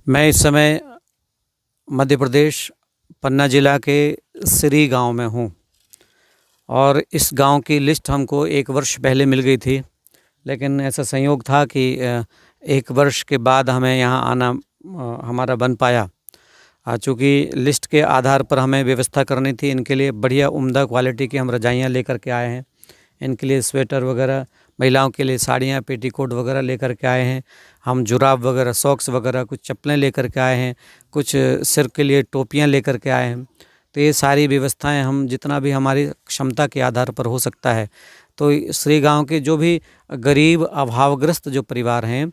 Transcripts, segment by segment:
मैं इस समय मध्य प्रदेश पन्ना जिला के सिरी गांव में हूं और इस गांव की लिस्ट हमको 1 वर्ष पहले मिल गई थी, लेकिन ऐसा संयोग था कि 1 वर्ष के बाद हमें यहाँ आना हमारा बन पाया। चूँकि लिस्ट के आधार पर हमें व्यवस्था करनी थी, इनके लिए बढ़िया उम्दा क्वालिटी की हम रजाइयाँ लेकर के आए हैं। इनके लिए स्वेटर वगैरह, महिलाओं के लिए साड़ियाँ, पेटीकोट वगैरह लेकर के आए हैं। हम जुराब वगैरह, सॉक्स वगैरह, कुछ चप्पलें लेकर के आए हैं, कुछ सिर के लिए टोपियाँ लेकर के आए हैं। तो ये सारी व्यवस्थाएं हम जितना भी हमारी क्षमता के आधार पर हो सकता है। तो श्री गांव के जो भी गरीब अभावग्रस्त जो परिवार हैं,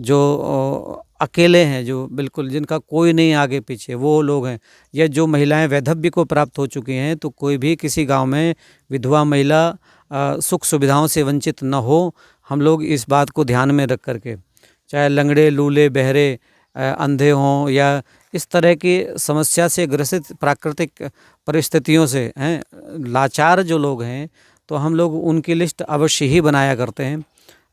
जो अकेले हैं, जो बिल्कुल जिनका कोई नहीं आगे पीछे, वो लोग हैं, या जो महिलाएं वैधव्य को प्राप्त हो चुकी हैं, तो कोई भी किसी गांव में विधवा महिला सुख सुविधाओं से वंचित न हो, हम लोग इस बात को ध्यान में रख करके, चाहे लंगड़े, लूले, बहरे, अंधे हों या इस तरह की समस्या से ग्रसित प्राकृतिक परिस्थितियों से हैं लाचार जो लोग हैं, तो हम लोग उनकी लिस्ट अवश्य ही बनाया करते हैं।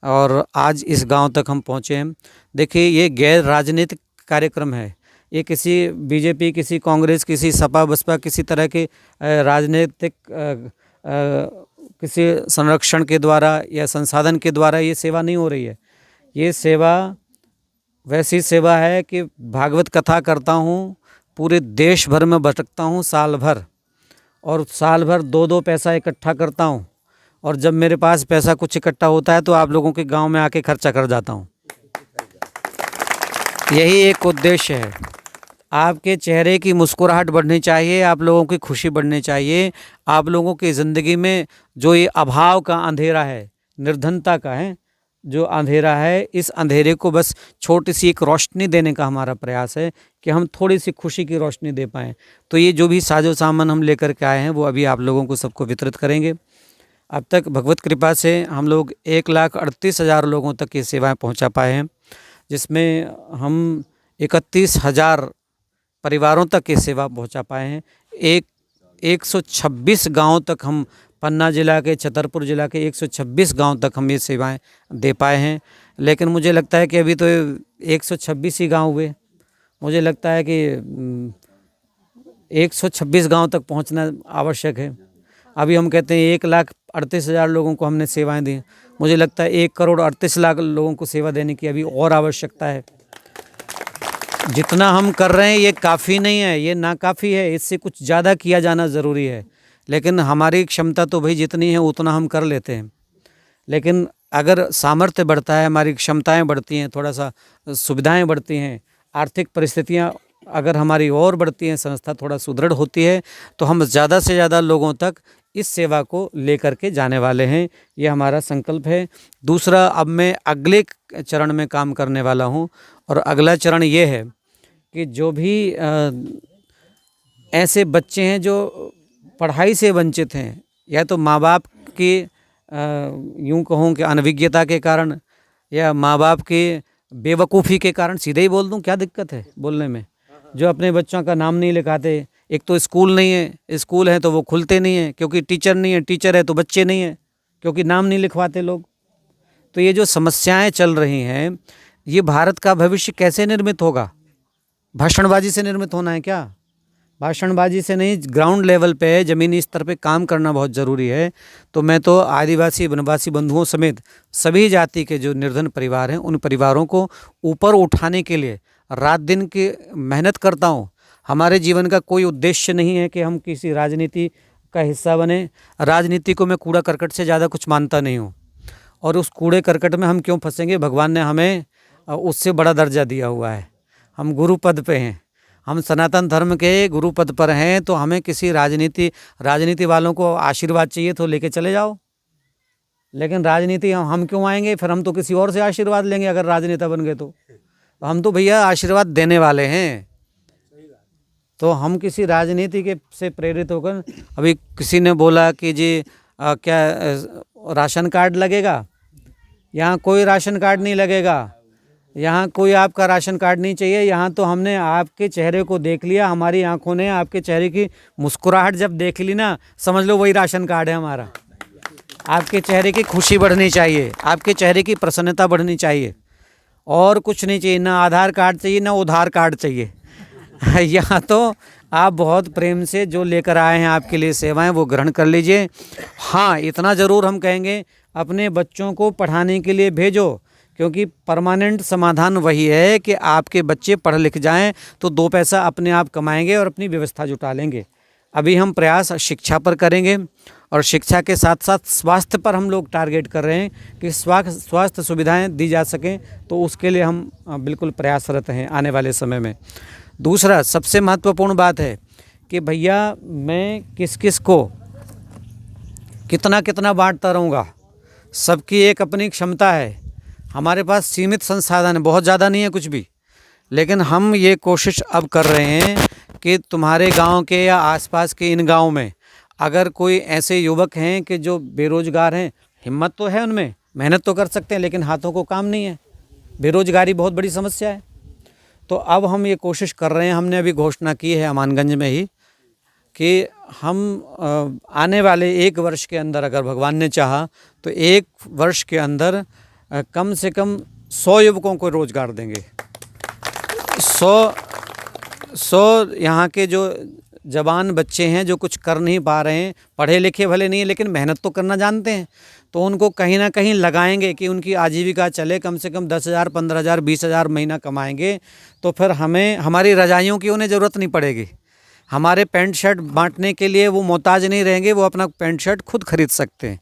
और आज इस गांव तक हम पहुंचे हैं। देखिए, ये गैर राजनीतिक कार्यक्रम है। ये किसी बीजेपी, किसी कांग्रेस, किसी सपा बसपा, किसी तरह के राजनीतिक किसी संरक्षण के द्वारा या संसाधन के द्वारा ये सेवा नहीं हो रही है। ये सेवा वैसी सेवा है कि भागवत कथा करता हूँ, पूरे देश भर में भटकता हूँ साल भर, और साल भर 2-2 पैसा इकट्ठा करता हूँ, और जब मेरे पास पैसा कुछ इकट्ठा होता है तो आप लोगों के गांव में आके खर्चा कर जाता हूँ। यही एक उद्देश्य है। आपके चेहरे की मुस्कुराहट बढ़नी चाहिए, आप लोगों की खुशी बढ़नी चाहिए। आप लोगों की ज़िंदगी में जो ये अभाव का अंधेरा है, निर्धनता का है जो अंधेरा है, इस अंधेरे को बस छोटी सी एक रोशनी देने का हमारा प्रयास है कि हम थोड़ी सी खुशी की रोशनी दे पाएँ। तो ये जो भी साजो सामान हम लेकर के आए हैं वो अभी आप लोगों को सबको वितरित करेंगे। अब तक भगवत कृपा से हम लोग 1,38,000 लोगों तक ये सेवाएं पहुंचा पाए हैं, जिसमें हम 31,000 परिवारों तक ये सेवा पहुंचा पाए हैं। 126 गाँव तक हम, पन्ना जिला के, छतरपुर जिला के 126 गांव तक हम ये सेवाएं दे पाए हैं। लेकिन मुझे लगता है कि अभी तो 126 ही गांव हुए। मुझे लगता है कि 126 गांव तक पहुंचना आवश्यक है। अभी हम कहते हैं 1,38,000 लोगों को हमने सेवाएं दी। मुझे लगता है 1,38,00,000 लोगों को सेवा देने की अभी और आवश्यकता है। जितना हम कर रहे हैं ये काफ़ी नहीं है, ये नाकाफ़ी है, इससे कुछ ज़्यादा किया जाना ज़रूरी है। लेकिन हमारी क्षमता तो भाई जितनी है उतना हम कर लेते हैं। लेकिन अगर सामर्थ्य बढ़ता है, हमारी क्षमताएं बढ़ती हैं, थोड़ा सा सुविधाएं बढ़ती हैं, आर्थिक परिस्थितियां अगर हमारी और बढ़ती हैं, संस्था थोड़ा सुदृढ़ होती है, तो हम ज़्यादा से ज़्यादा लोगों तक इस सेवा को लेकर के जाने वाले हैं। ये हमारा संकल्प है। दूसरा, अब मैं अगले चरण में काम करने वाला हूँ, और अगला चरण ये है कि जो भी ऐसे बच्चे हैं जो पढ़ाई से वंचित हैं, या तो माँ बाप की यूँ कहूँ कि अनभिज्ञता के कारण, या माँ बाप की बेवकूफ़ी के कारण, सीधे ही बोल दूँ, क्या दिक्कत है बोलने में, जो अपने बच्चों का नाम नहीं लिखाते। एक तो स्कूल नहीं है, स्कूल है तो वो खुलते नहीं हैं क्योंकि टीचर नहीं है, टीचर है तो बच्चे नहीं हैं क्योंकि नाम नहीं लिखवाते लोग। तो ये जो समस्याएं चल रही हैं, ये भारत का भविष्य कैसे निर्मित होगा? भाषणबाजी से निर्मित होना है क्या? भाषणबाजी से नहीं, ग्राउंड लेवल पे, ज़मीनी स्तर पे काम करना बहुत ज़रूरी है। तो मैं तो आदिवासी, वनवासी बंधुओं समेत सभी जाति के जो निर्धन परिवार हैं, उन परिवारों को ऊपर उठाने के लिए रात दिन की मेहनत करता हूँ। हमारे जीवन का कोई उद्देश्य नहीं है कि हम किसी राजनीति का हिस्सा बने। राजनीति को मैं कूड़ा करकट से ज़्यादा कुछ मानता नहीं हूँ, और उस कूड़े करकट में हम क्यों फंसेंगे? भगवान ने हमें उससे बड़ा दर्जा दिया हुआ है। हम गुरु पद पे हैं, हम सनातन धर्म के गुरु पद पर हैं, तो हमें किसी राजनीति वालों को आशीर्वाद चाहिए तो लेके चले जाओ। लेकिन राजनीति हम क्यों आएंगे? फिर हम तो किसी और से आशीर्वाद लेंगे अगर राजनेता बन गए तो हम तो भैया आशीर्वाद देने वाले हैं। तो हम किसी राजनीति के से प्रेरित होकर, अभी किसी ने बोला कि जी क्या राशन कार्ड लगेगा? यहाँ कोई राशन कार्ड नहीं लगेगा। यहाँ कोई आपका राशन कार्ड नहीं चाहिए। यहाँ तो हमने आपके चेहरे को देख लिया, हमारी आंखों ने आपके चेहरे की मुस्कुराहट जब देख ली ना, समझ लो वही राशन कार्ड है हमारा। आपके चेहरे की खुशी बढ़नी चाहिए, आपके चेहरे की प्रसन्नता बढ़नी चाहिए। और कुछ नहीं चाहिए, ना आधार कार्ड चाहिए ना उधार कार्ड चाहिए। यहाँ तो आप बहुत प्रेम से जो लेकर आए हैं आपके लिए सेवाएं वो ग्रहण कर लीजिए। हाँ, इतना ज़रूर हम कहेंगे, अपने बच्चों को पढ़ाने के लिए भेजो, क्योंकि परमानेंट समाधान वही है कि आपके बच्चे पढ़ लिख जाएं तो 2 पैसा अपने आप कमाएंगे और अपनी व्यवस्था जुटा लेंगे। अभी हम प्रयास शिक्षा पर करेंगे और शिक्षा के साथ साथ स्वास्थ्य पर हम लोग टारगेट कर रहे हैं कि स्वास्थ्य सुविधाएं दी जा सकें, तो उसके लिए हम बिल्कुल प्रयासरत हैं आने वाले समय में। दूसरा सबसे महत्वपूर्ण बात है कि भैया मैं किस किस को कितना कितना बांटता रहूँगा, सबकी एक अपनी क्षमता है। हमारे पास सीमित संसाधन है, बहुत ज़्यादा नहीं है कुछ भी, लेकिन हम ये कोशिश अब कर रहे हैं कि तुम्हारे गांव के या आसपास के इन गांव में अगर कोई ऐसे युवक हैं कि जो बेरोजगार हैं, हिम्मत तो है उनमें, मेहनत तो कर सकते हैं, लेकिन हाथों को काम नहीं है, बेरोजगारी बहुत बड़ी समस्या है। तो अब हम ये कोशिश कर रहे हैं, हमने अभी घोषणा की है अमानगंज में ही कि हम आने वाले 1 वर्ष के अंदर, अगर भगवान ने चाहा तो 1 वर्ष के अंदर कम से कम 100 युवकों को रोजगार देंगे। 100 यहाँ के जो जवान बच्चे हैं जो कुछ कर नहीं पा रहे हैं, पढ़े लिखे भले नहीं है लेकिन मेहनत तो करना जानते हैं, तो उनको कहीं ना कहीं लगाएंगे कि उनकी आजीविका चले। कम से कम 10,000, 15,000, 20,000 महीना कमाएंगे तो फिर हमें हमारी रजाइयों की उन्हें ज़रूरत नहीं पड़ेगी। हमारे पैंट शर्ट बांटने के लिए वो मोहताज नहीं रहेंगे, वो अपना पैंट शर्ट खुद खरीद सकते हैं।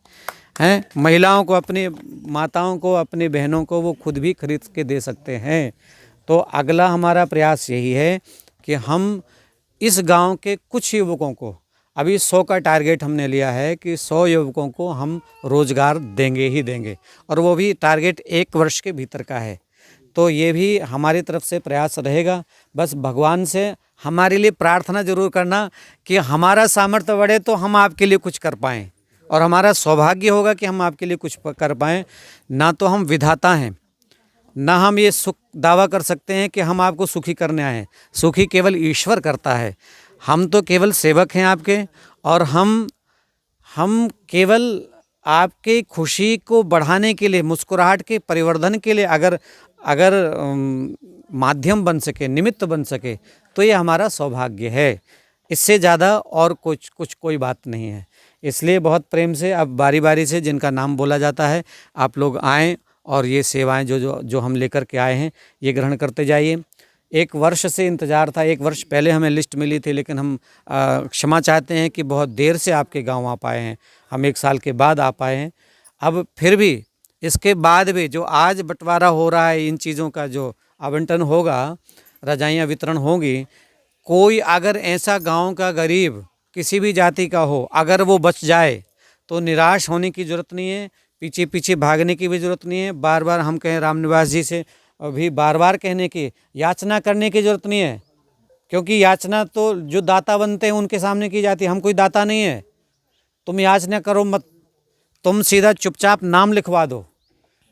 महिलाओं को, अपनी माताओं को, अपनी बहनों को वो खुद भी खरीद के दे सकते हैं। तो अगला हमारा प्रयास यही है कि हम इस गांव के कुछ युवकों को, अभी 100 का टारगेट हमने लिया है कि 100 युवकों को हम रोज़गार देंगे ही देंगे, और वो भी टारगेट 1 वर्ष के भीतर का है। तो ये भी हमारी तरफ से प्रयास रहेगा। बस भगवान से हमारे लिए प्रार्थना ज़रूर करना कि हमारा सामर्थ्य बढ़े तो हम आपके लिए कुछ कर पाएँ, और हमारा सौभाग्य होगा कि हम आपके लिए कुछ कर पाएँ। ना तो हम विधाता हैं, ना हम ये सुख दावा कर सकते हैं कि हम आपको सुखी करने आए हैं। सुखी केवल ईश्वर करता है, हम तो केवल सेवक हैं आपके, और हम केवल आपके खुशी को बढ़ाने के लिए, मुस्कुराहट के परिवर्धन के लिए अगर माध्यम बन सके, निमित्त बन सके, तो ये हमारा सौभाग्य है। इससे ज़्यादा और कुछ कोई बात नहीं है। इसलिए बहुत प्रेम से अब बारी बारी से जिनका नाम बोला जाता है आप लोग आएँ और ये सेवाएं जो हम लेकर के आए हैं ये ग्रहण करते जाइए। 1 वर्ष से इंतज़ार था, 1 वर्ष पहले हमें लिस्ट मिली थी, लेकिन हम क्षमा चाहते हैं कि बहुत देर से आपके गांव आ पाए हैं। हम 1 साल के बाद आ पाए हैं। अब फिर भी इसके बाद भी जो आज बंटवारा हो रहा है, इन चीज़ों का जो आवंटन होगा, रजाइयाँ वितरण होंगी, कोई अगर ऐसा गाँव का गरीब किसी भी जाति का हो, अगर वो बच जाए तो निराश होने की ज़रूरत नहीं है, पीछे पीछे भागने की भी ज़रूरत नहीं है। बार बार हम कहें रामनिवास जी से भी बार बार कहने की, याचना करने की ज़रूरत नहीं है, क्योंकि याचना तो जो दाता बनते हैं उनके सामने की जाती है। हम कोई दाता नहीं है। तुम याचना करो मत, तुम सीधा चुपचाप नाम लिखवा दो,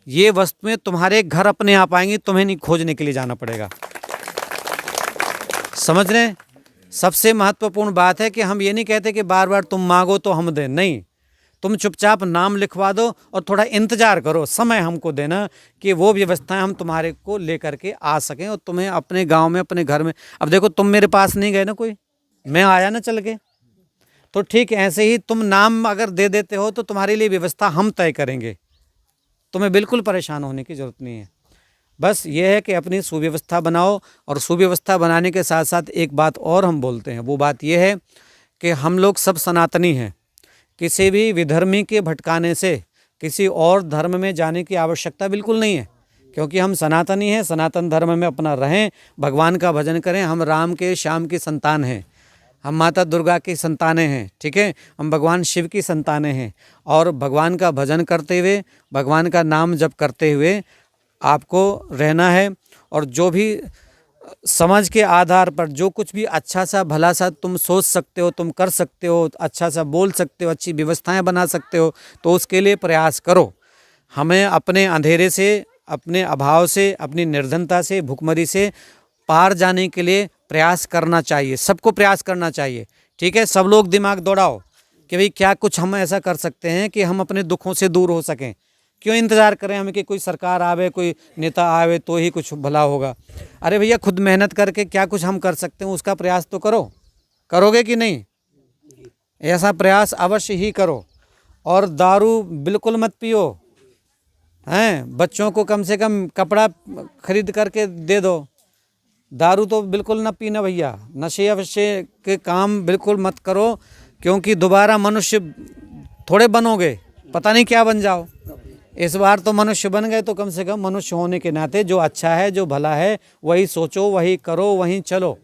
ये वस्तुएं तुम्हारे घर अपने आप आएंगी, तुम्हें नहीं खोजने के लिए जाना पड़ेगा। समझ रहे हैं? सबसे महत्वपूर्ण बात है कि हम ये नहीं कहते कि बार बार तुम मांगो तो हम दें, नहीं, तुम चुपचाप नाम लिखवा दो और थोड़ा इंतज़ार करो, समय हमको देना कि वो व्यवस्थाएं हम तुम्हारे को लेकर के आ सकें और तुम्हें अपने गांव में, अपने घर में। अब देखो, तुम मेरे पास नहीं गए ना, कोई, मैं आया ना चल के, तो ठीक ऐसे ही तुम नाम अगर दे देते हो तो तुम्हारे लिए व्यवस्था हम तय करेंगे। तुम्हें बिल्कुल परेशान होने की ज़रूरत नहीं है। बस ये है कि अपनी सुव्यवस्था बनाओ, और सुव्यवस्था बनाने के साथ साथ एक बात और हम बोलते हैं, वो बात ये है कि हम लोग सब सनातनी हैं। किसी भी विधर्मी के भटकाने से किसी और धर्म में जाने की आवश्यकता बिल्कुल नहीं है, क्योंकि हम सनातनी हैं। सनातन धर्म में अपना रहें, भगवान का भजन करें। हम राम के, श्याम की संतान हैं, हम माता दुर्गा की संतानें हैं, ठीक है, हम भगवान शिव की संतानें हैं। और भगवान का भजन करते हुए, भगवान का नाम जप करते हुए आपको रहना है। और जो भी समझ के आधार पर जो कुछ भी अच्छा सा भला सा तुम सोच सकते हो, तुम कर सकते हो, अच्छा सा बोल सकते हो, अच्छी व्यवस्थाएं बना सकते हो, तो उसके लिए प्रयास करो। हमें अपने अंधेरे से, अपने अभाव से, अपनी निर्धनता से, भुखमरी से पार जाने के लिए प्रयास करना चाहिए। सबको प्रयास करना चाहिए, ठीक है। सब लोग दिमाग दौड़ाओ कि भाई क्या कुछ हम ऐसा कर सकते हैं कि हम अपने दुखों से दूर हो सकें, क्यों इंतज़ार करें हम कि कोई सरकार आवे, कोई नेता आवे तो ही कुछ भला होगा। अरे भैया, खुद मेहनत करके क्या कुछ हम कर सकते हैं उसका प्रयास तो करो। करोगे कि नहीं? ऐसा प्रयास अवश्य ही करो। और दारू बिल्कुल मत पियो, हैं। बच्चों को कम से कम कपड़ा खरीद करके दे दो। दारू तो बिल्कुल न पीना भैया। नशे अवश्य के काम बिल्कुल मत करो, क्योंकि दोबारा मनुष्य थोड़े बनोगे, पता नहीं क्या बन जाओ। इस बार तो मनुष्य बन गए तो कम से कम मनुष्य होने के नाते जो अच्छा है, जो भला है, वही सोचो, वही करो, वहीं चलो।